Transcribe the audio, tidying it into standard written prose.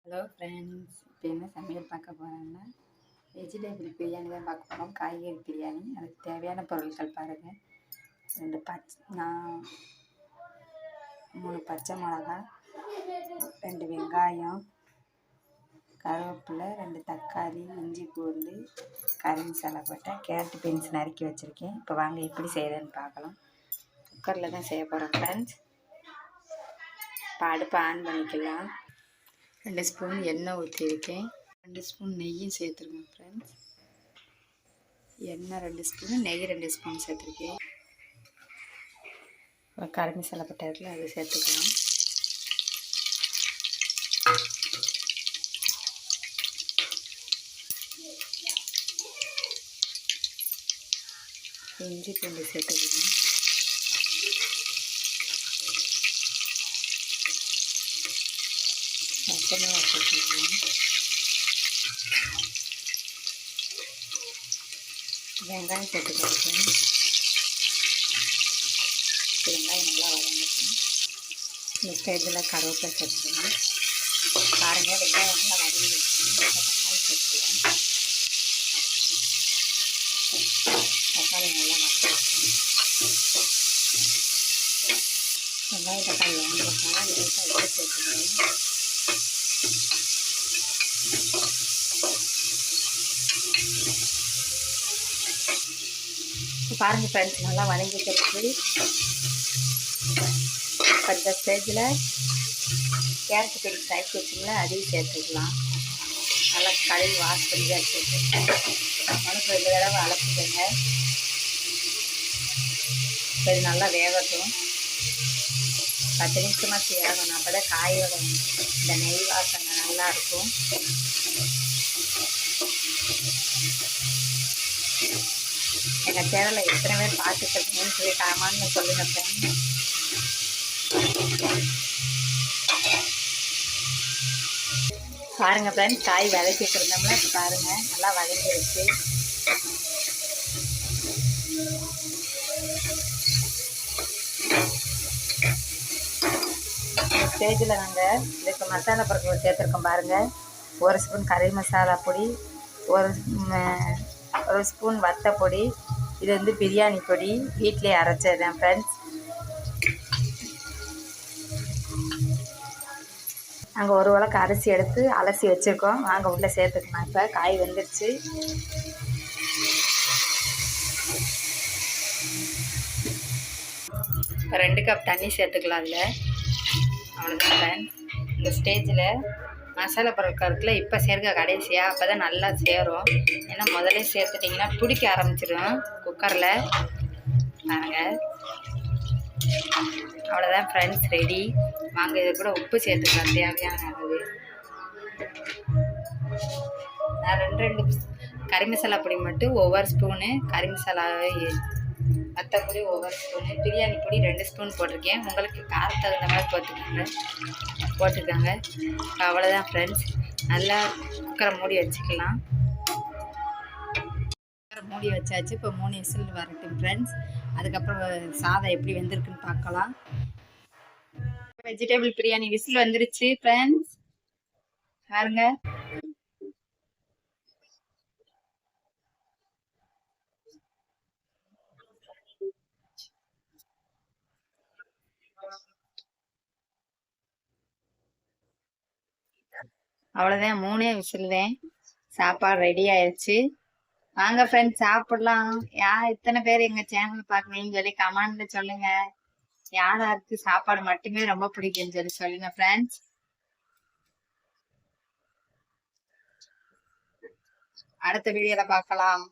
Hello friends, இப்போ என்ன சமையல் பார்க்க போகிறோன்னா வெஜிடபிள் பிரியாணி தான் பார்க்க போகிறோம். காய்கறி பிரியாணி. அதுக்கு தேவையான பொருட்கள் பாருங்கள். 3 பச்சை மிளகா, 2 வெங்காயம், கருவேப்பிலை, 2 தக்காளி, இஞ்சி பூண்டு, கறி மசாலா போட்டேன், கேரட் பீன்ஸ் நறுக்கி வச்சுருக்கேன். இப்போ வாங்க எப்படி செய்கிறேன்னு பார்க்கலாம். குக்கரில் தான் செய்ய போகிறோம் ஃப்ரெண்ட்ஸ். இப்போ அடுப்பை ஆன் பண்ணிக்கலாம். 2 ஸ்பூன் எண்ணெய் ஊற்றிருக்கேன். 2 ஸ்பூன் நெய்யும் சேர்த்துருக்கேன் ஃப்ரெண்ட்ஸ். எண்ணெய் 2 ஸ்பூன், நெய் 2 ஸ்பூன் சேர்த்துருக்கேன். கறி மசாலா பட்டை இருக்குல்ல, அதை சேர்த்துக்கலாம். இஞ்சி பூண்டு சேர்த்துக்கலாம். பச்சை மிளகா சேர்த்துக்கலாம். வெங்காயம் சேர்த்துக்கலாம். வெங்காயம் நல்லா வதங்கட்டும். இந்த ஸ்டேஜில் கருவேப்பிலை சேர்த்துக்கலாம். பாருங்கள், வெங்காயம் நல்லா வதங்கிடுச்சு. தக்காளி சேர்த்துக்கலாம். தக்காளி நல்லா வதங்கட்டும். வெங்காயம் தக்காளி வதங்கிட்டால் லேசாக உப்பு சேர்த்துக்கிறேன். பாருங்கள் ஃப்ரெண்ட்ஸ், நல்லா வதங்கிட்டு. இந்த ஸ்டேஜில் கேரட் பீன்ஸ் நறுக்கி வச்சுங்களா, அதையும் சேர்த்துக்கலாம். நல்லா கழுவி வாஷ் பண்ணி வச்சுட்டு மனுக்கு 2 தடவை அலசிக்கங்க. இது நல்லா வேகட்டும். 10 நிமிஷமாக வேகணும். அப்போ தான் காயோட இந்த நெய் வாசனை நல்லாயிருக்கும். எங்கள் சேனலை எத்தனை பேர் பார்த்துக்கிறீங்கன்னு சொல்லி காமான்னு சொல்லுங்கள் ஃப்ரெண்ட்ஸ். பாருங்கள் ஃப்ரெண்ட்ஸ், காய் வதக்கிட்டு இருந்தோம்னா இப்போ பாருங்கள் நல்லா வதங்கிடுச்சு. இந்த ஸ்டேஜில் நாங்கள் இதுக்கு மசாலா பொருட்கள் சேர்த்துருக்கோம். பாருங்கள், 1 ஸ்பூன் கறி மசாலா பொடி, 1 ஸ்பூன் வத்தப்பொடி. இது வந்து பிரியாணி பொடி, வீட்டிலே அரைச்சது தான் ஃப்ரெண்ட்ஸ். நாங்கள் 1 உலக்கு அரிசி எடுத்து அலசி வச்சுருக்கோம். வாங்க உள்ளே சேர்த்துக்கலாம். இப்போ காய் வெந்துடுச்சு. இப்போ 2 கப் தண்ணி சேர்த்துக்கலாம். அதில் அவ்வளோதான் ஃப்ரெண்ட்ஸ். இந்த ஸ்டேஜில் மசாலா பொருட்கள் இருக்குல்ல, இப்போ சேர்க்க கடைசியாக. அப்போ தான் நல்லா சேரும். ஏன்னா முதலே சேர்த்துட்டிங்கன்னா பிடிக்க ஆரம்பிச்சிடும் குக்கரில். பாருங்கள், அவ்வளோதான் ஃப்ரெண்ட்ஸ், ரெடி. வாங்க இது கூட உப்பு சேர்த்துக்கலாம் தேவையான அளவு. நான் 2 கறி மசாலா பொடி மட்டும் ஒவ்வொரு ஸ்பூனு, கறி மசாலாவை மற்றபடி ஒவ்வொரு ஸ்பூனு, பிரியாணி பொடி 2 ஸ்பூன் போட்டிருக்கேன். உங்களுக்கு காரம் தகுந்த மாதிரி போட்டுக்கோங்க. அவ்வளோதான் ஃப்ரெண்ட்ஸ். நல்லா குக்கரை மூடி வச்சுக்கலாம். மூடி வச்சாச்சு. இப்போ 3 விசில் வரட்டும் ஃப்ரெண்ட்ஸ். அதுக்கப்புறம் சாதம் எப்படி வெந்திருக்குன்னு பார்க்கலாம். வெஜிடபிள் பிரியாணி விசில் வந்துருச்சு ஃப்ரெண்ட்ஸ். பாருங்க, அவ்வளோதான், 3 விசில் தான். சாப்பாடு ரெடி ஆயிடுச்சு. வாங்க ஃப்ரெண்ட்ஸ், சாப்பிடலாம். இத்தனை பேர் எங்கள் சேனல் பார்க்குறீங்கன்னு சொல்லி கமெண்ட்ல சொல்லுங்க. யாருக்கு சாப்பாடு மட்டுமே ரொம்ப பிடிக்கும்னு சொல்லி சொல்லுங்க ஃப்ரெண்ட்ஸ். அடுத்த வீடியோல பார்க்கலாம்.